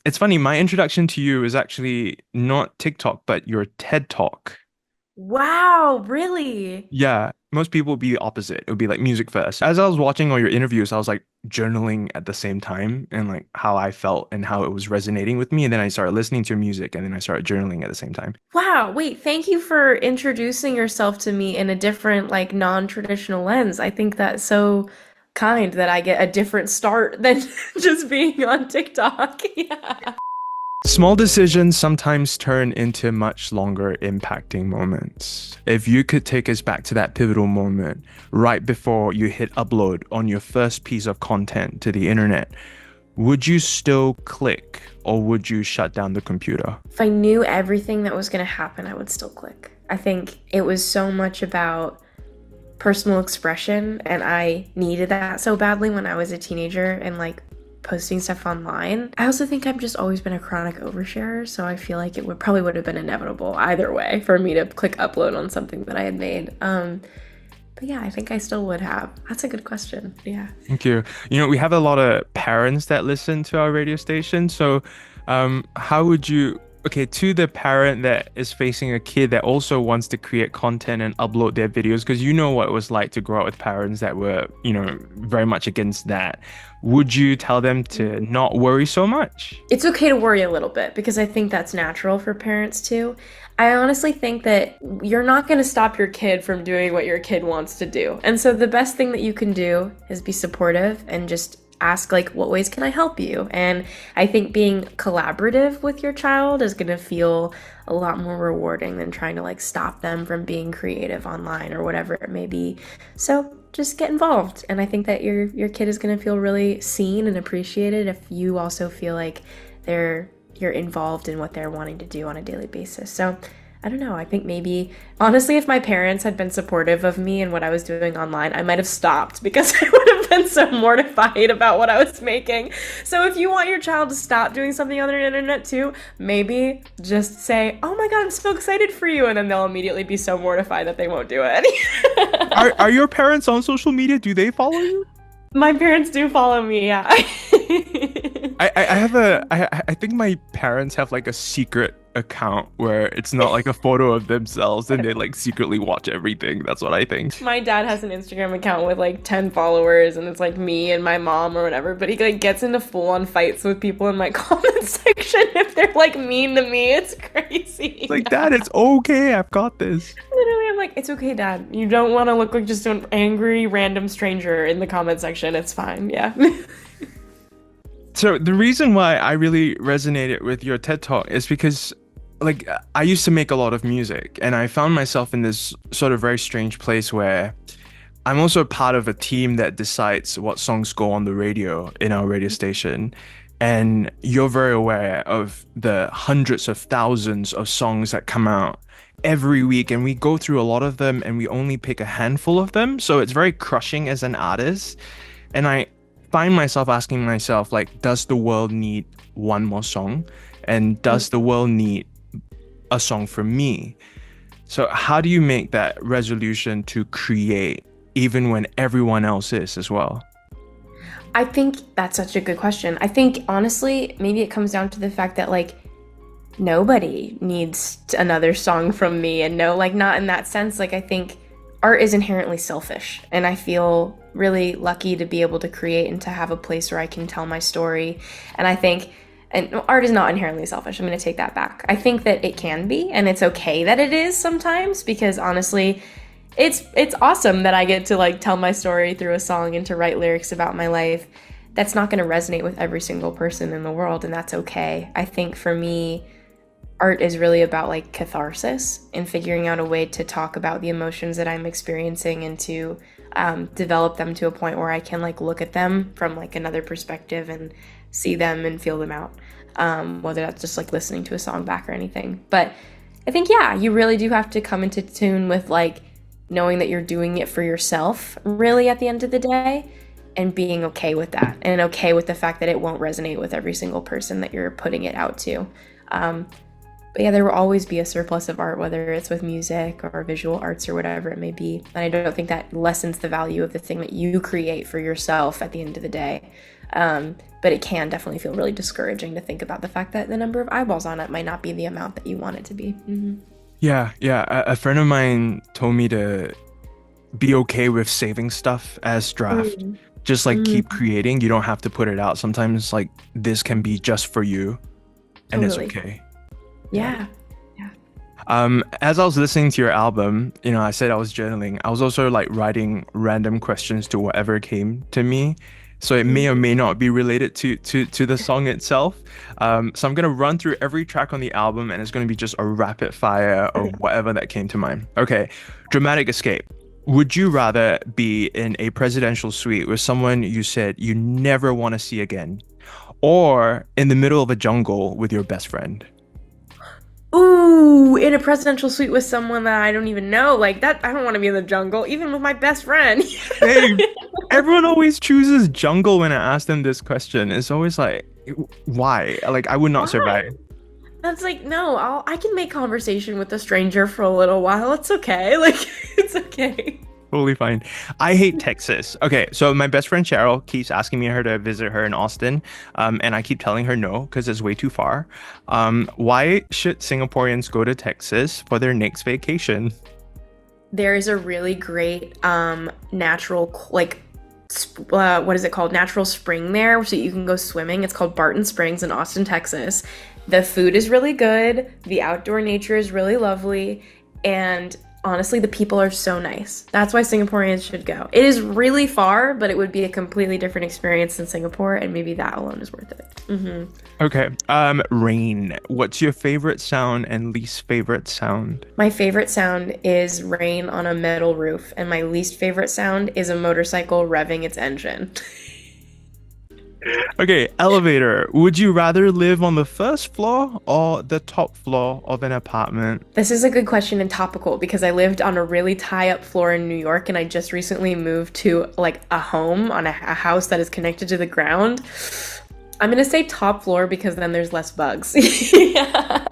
It's funny, my introduction to you is actually not TikTok, but your TED Talk. Wow, really? Yeah, most people would be the opposite. It would be like music first. As I was watching all your interviews, I was like journaling at the same time and like how I felt and how it was resonating with me. And then I started listening to your music and then I started journaling at the same time. Wow, wait, thank you for introducing yourself to me in a different, like, non-traditional lens. I think that's so kind that I get a different start than just being on TikTok. Yeah. Small decisions sometimes turn into much longer impacting moments. If you could take us back to that pivotal moment right before you hit upload on your first piece of content to the internet, would you still click or would you shut down the computer? If I knew everything that was going to happen, I would still click. I think it was so much about personal expression, and I needed that so badly when I was a teenager and like posting stuff online. I also think I've just always been a chronic oversharer, so I feel like it would have been inevitable either way for me to click upload on something that I had made. But yeah, I think I still would have. That's a good question. Yeah. Thank you. You know, we have a lot of parents that listen to our radio station. So, how would you, okay, to the parent that is facing a kid that also wants to create content and upload their videos, because you know what it was like to grow up with parents that were, very much against that. Would you tell them to not worry so much? It's okay to worry a little bit because I think that's natural for parents too. I honestly think that you're not going to stop your kid from doing what your kid wants to do. And so the best thing that you can do is be supportive and just ask, like, what ways can I help you? And I think being collaborative with your child is going to feel a lot more rewarding than trying to like stop them from being creative online or whatever it may be. So just get involved. And I think that your kid is going to feel really seen and appreciated if you also feel like you're involved in what they're wanting to do on a daily basis. So I don't know. I think maybe, honestly, if my parents had been supportive of me and what I was doing online, I might have stopped because I would have been so mortified about what I was making. So if you want your child to stop doing something on the internet too, maybe just say, "Oh my God, I'm so excited for you." And then they'll immediately be so mortified that they won't do it. Are your parents on social media? Do they follow you? My parents do follow me, yeah. I have I think my parents have like a secret account where it's not like a photo of themselves and they like secretly watch everything. That's what I think. My dad has an Instagram account with like 10 followers and it's like me and my mom or whatever, but he like gets into full-on fights with people in my comment section if they're like mean to me. It's It's crazy. like, Dad, it's okay. I've got this. Literally, I'm like, it's okay, Dad. You don't want to look like just an angry random stranger in the comment section. It's fine. Yeah. So the reason why I really resonated with your TED Talk is because like I used to make a lot of music and I found myself in this sort of very strange place where I'm also a part of a team that decides what songs go on the radio in our radio station. And you're very aware of the hundreds of thousands of songs that come out every week. And we go through a lot of them and we only pick a handful of them. So it's very crushing as an artist. And I find myself asking myself, like, does the world need one more song? And does the world need a song from me? So how do you make that resolution to create even when everyone else is as well? I think that's such a good question. I think honestly, maybe it comes down to the fact that like nobody needs another song from me, and no, like not in that sense. Like I think art is inherently selfish, and I feel really lucky to be able to create and to have a place where I can tell my story. And I think and art is not inherently selfish. I'm going to take that back. I think that it can be, and it's okay that it is sometimes, because honestly, it's awesome that I get to like tell my story through a song and to write lyrics about my life. That's not going to resonate with every single person in the world, and that's okay. I think for me, art is really about like catharsis and figuring out a way to talk about the emotions that I'm experiencing and to develop them to a point where I can like look at them from like another perspective and see them and feel them out. Whether that's just like listening to a song back or anything. But I think, yeah, you really do have to come into tune with like knowing that you're doing it for yourself, really, at the end of the day, and being okay with that and okay with the fact that it won't resonate with every single person that you're putting it out to. But yeah, there will always be a surplus of art, whether it's with music or visual arts or whatever it may be. And I don't think that lessens the value of the thing that you create for yourself at the end of the day. But it can definitely feel really discouraging to think about the fact that the number of eyeballs on it might not be the amount that you want it to be. Yeah, yeah. A friend of mine told me to be okay with saving stuff as draft. Mm. Just like Mm, keep creating. You don't have to put it out. Sometimes like this can be just for you, and it's totally. okay. Yeah. Yeah. Yeah. As I was listening to your album, I said I was journaling. I was also like writing random questions to whatever came to me. So it may or may not be related to the song itself. So I'm gonna run through every track on the album, and it's gonna be just a rapid fire of Okay. whatever that came to mind. Okay, Dramatic Escape. Would you rather be in a presidential suite with someone you said you never want to see again, or in the middle of a jungle with your best friend? Ooh, in a presidential suite with someone that I don't even know. Like that, I don't want to be in the jungle, even with my best friend. Hey, everyone always chooses jungle when I ask them this question. It's always like, why? Like, I would not Why? survive. That's like, no, I can make conversation with a stranger for a little while. It's okay. Like, it's okay. Totally fine. I hate Texas. Okay, so my best friend Cheryl keeps asking me her to visit her in Austin, and I keep telling her no because it's way too far. Why should Singaporeans go to Texas for their next vacation? There is a really great natural like what is it called? Natural spring there, so you can go swimming. It's called Barton Springs in Austin, Texas. The food is really good. The outdoor nature is really lovely, and honestly, the people are so nice. That's why Singaporeans should go. It is really far, but it would be a completely different experience than Singapore, and maybe that alone is worth it. Okay, rain. What's your favorite sound and least favorite sound? My favorite sound is rain on a metal roof, and my least favorite sound is a motorcycle revving its engine. Okay, elevator. Would you rather live on the first floor or the top floor of an apartment? This is a good question and topical because I lived on a really high up floor in New York, and I just recently moved to like a home on a house that is connected to the ground. I'm gonna say top floor because then there's less bugs. Yeah.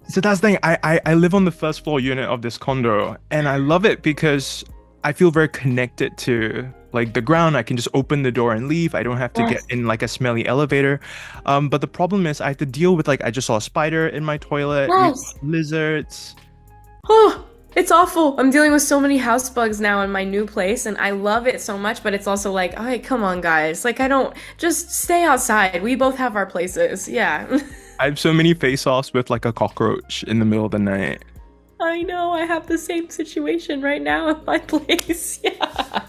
So that's the thing. I live on the first floor unit of this condo, and I love it because I feel very connected to like the ground. I can just open the door and leave. I don't have to get Yes. in like a smelly elevator. But the problem is I have to deal with like I just saw a spider in my toilet. We've Yes. got lizards. Oh, it's awful. I'm dealing with so many house bugs now in my new place, and I love it so much, but it's also like, all right, come on, guys. Like, I don't just stay outside. We both have our places. Yeah. I have so many face-offs with like a cockroach in the middle of the night. I know. I have the same situation right now in my place. Yeah.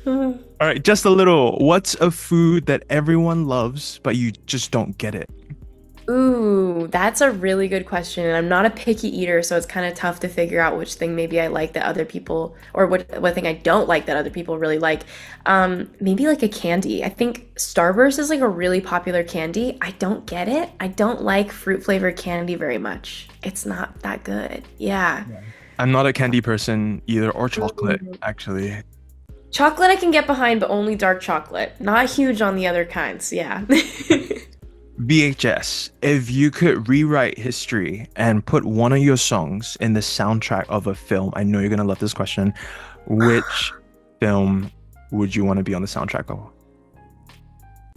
All right, just a little. What's a food that everyone loves, but you just don't get it? Ooh, that's a really good question. And I'm not a picky eater, so it's kind of tough to figure out which thing maybe I like that other people, or what thing I don't like that other people really like. Maybe like a candy. I think Starburst is like a really popular candy. I don't get it. I don't like fruit flavored candy very much. It's not that good. Yeah. I'm not a candy person either, or chocolate, actually. Chocolate I can get behind, but only dark chocolate. Not huge on the other kinds. Yeah. VHS, if you could rewrite history and put one of your songs in the soundtrack of a film, I know you're gonna love this question. Which film would you want to be on the soundtrack of?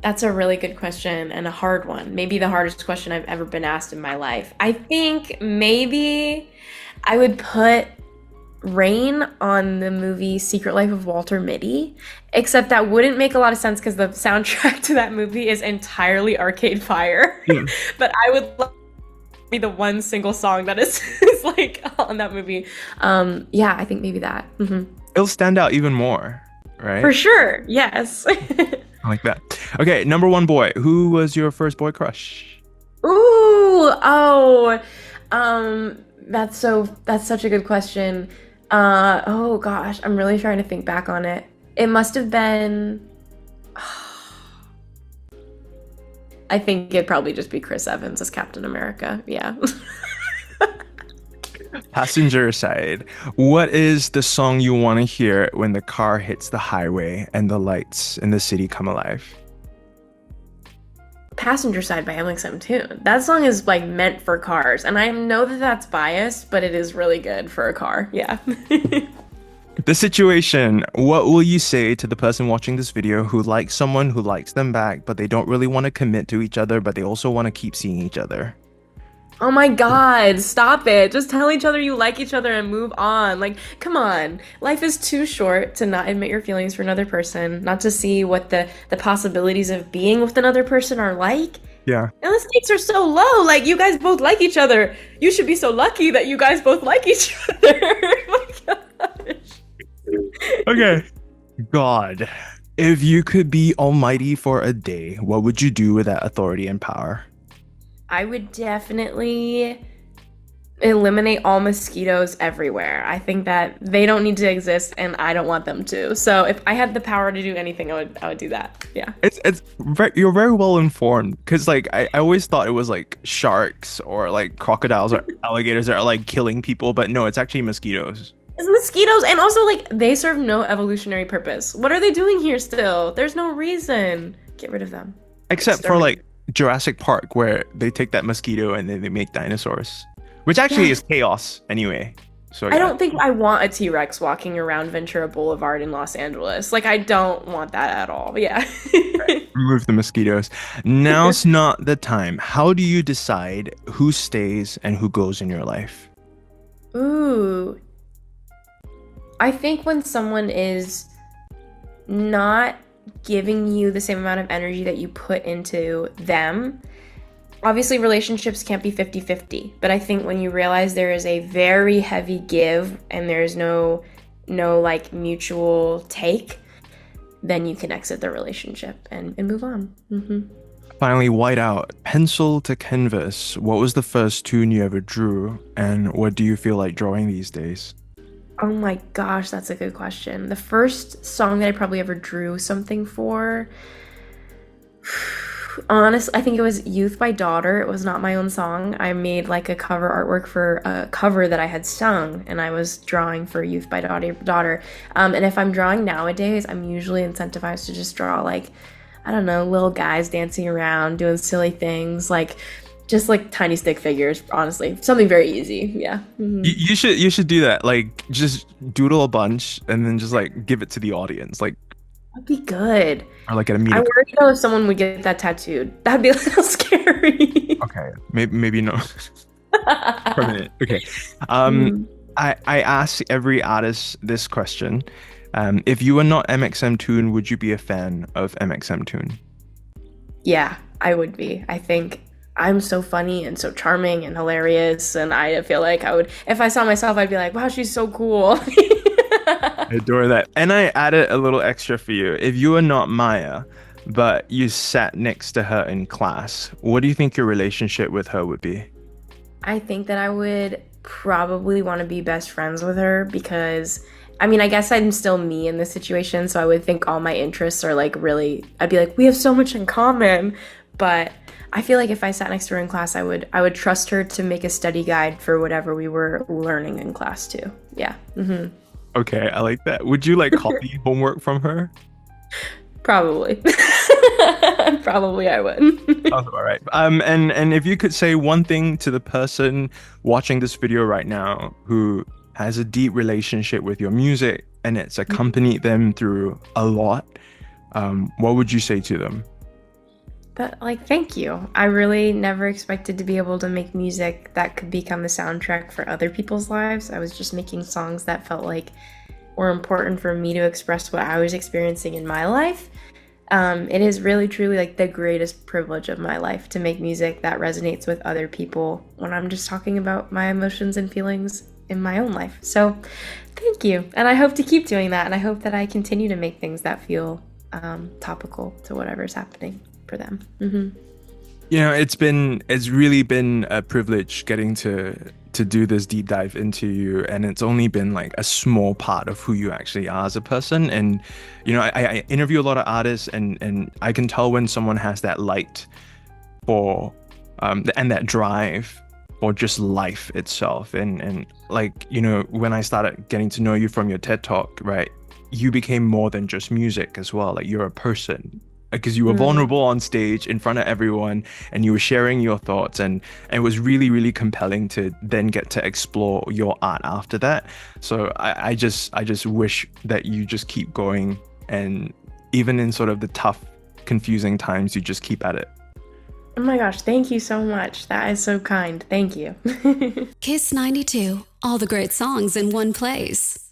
That's a really good question and a hard one. Maybe the hardest question I've ever been asked in my life. I think maybe I would put Rain on the movie Secret Life of Walter Mitty, except that wouldn't make a lot of sense because the soundtrack to that movie is entirely Arcade Fire. Hmm. But I would love to be the one single song that is like on that movie. Yeah, I think maybe that. It'll stand out even more, For right? sure. Yes. I like that. Okay, number one boy. Who was your first boy crush? Ooh, oh, that's such a good question. Oh gosh, I'm really trying to think back on it. It must have been, I think it'd probably just be Chris Evans as Captain America. Yeah. Passenger side. What is the song you want to hear when the car hits the highway and the lights in the city come alive? Passenger Side by mxmtoon. That song is like meant for cars, and I know that that's biased, but it is really good for a car. Yeah. The situation, what will you say to the person watching this video who likes someone who likes them back, but they don't really want to commit to each other, but they also want to keep seeing each other? Oh my God, stop it. Just tell each other you like each other and move on. Like, come on. Life is too short to not admit your feelings for another person, not to see what the possibilities of being with another person are like. Yeah. And the stakes are so low. Like, you guys both like each other. You should be so lucky that you guys both like each other. Oh my gosh. Okay. God, if you could be almighty for a day, what would you do with that authority and power? I would definitely eliminate all mosquitoes everywhere. I think that they don't need to exist and I don't want them to. So if I had the power to do anything, I would do that. Yeah. You're very well informed because like I always thought it was like sharks or like crocodiles or alligators that are like killing people, but no, it's actually mosquitoes. It's mosquitoes, and also like they serve no evolutionary purpose. What are they doing here still? There's no reason. Get rid of them. Except for like Jurassic Park, where they take that mosquito and then they make dinosaurs, which actually is chaos anyway. So I don't think I want a T-Rex walking around Ventura Boulevard in Los Angeles. Like, I don't want that at all. Yeah. Right. Remove the mosquitoes. Now's not the time. How do you decide who stays and who goes in your life? Ooh. I think when someone is not giving you the same amount of energy that you put into them, obviously relationships can't be 50-50, but I think when you realize there is a very heavy give and there's no like mutual take, then you can exit the relationship and move on. Finally, white out, pencil to canvas. What was the first tune you ever drew, and what do you feel like drawing these days? Oh my gosh, that's a good question. The first song that I probably ever drew something for, honestly, I think it was Youth by Daughter. It was not my own song. I made like a cover artwork for a cover that I had sung, and I was drawing for Youth by Daughter. And if I'm drawing nowadays, I'm usually incentivized to just draw like, I don't know, little guys dancing around, doing silly things, like just like tiny stick figures, honestly. Something very easy. Yeah. You should do that. Like just doodle a bunch and then just like give it to the audience. Like that'd be good. Or like at a meeting. I worry though if someone would get that tattooed. That'd be a little scary. Okay. Maybe no. For a minute. Okay. I ask every artist this question. If you were not mxmtoon, would you be a fan of mxmtoon? Yeah, I would be. I think I'm so funny and so charming and hilarious, and I feel like I would, if I saw myself, I'd be like, wow, she's so cool. I adore that. And I added a little extra for you. If you were not Maya, but you sat next to her in class, what do you think your relationship with her would be? I think that I would probably want to be best friends with her because, I mean, I guess I'm still me in this situation, so I would think all my interests are like really, I'd be like, we have so much in common, but I feel like if I sat next to her in class, I would trust her to make a study guide for whatever we were learning in class too. Yeah. Okay, I like that. Would you like copy homework from her? Probably. Probably I would. Sounds about right. And if you could say one thing to the person watching this video right now who has a deep relationship with your music and it's accompanied them through a lot, what would you say to them? But like, thank you. I really never expected to be able to make music that could become a soundtrack for other people's lives. I was just making songs that felt like were important for me to express what I was experiencing in my life. It is really, truly like the greatest privilege of my life to make music that resonates with other people when I'm just talking about my emotions and feelings in my own life. So thank you. And I hope to keep doing that. And I hope that I continue to make things that feel topical to whatever's happening for them. You know, it's really been a privilege getting to do this deep dive into you, and it's only been like a small part of who you actually are as a person. And you know, I interview a lot of artists, and I can tell when someone has that light for and that drive for just life itself. And like, you know, when I started getting to know you from your TED Talk, right, you became more than just music as well. Like you're a person. because you were vulnerable on stage in front of everyone and you were sharing your thoughts, and it was really, really compelling to then get to explore your art after that. So I just wish that you just keep going, and even in sort of the tough, confusing times, you just keep at it. Oh my gosh, thank you so much. That is so kind. Thank you. Kiss 92, all the great songs in one place.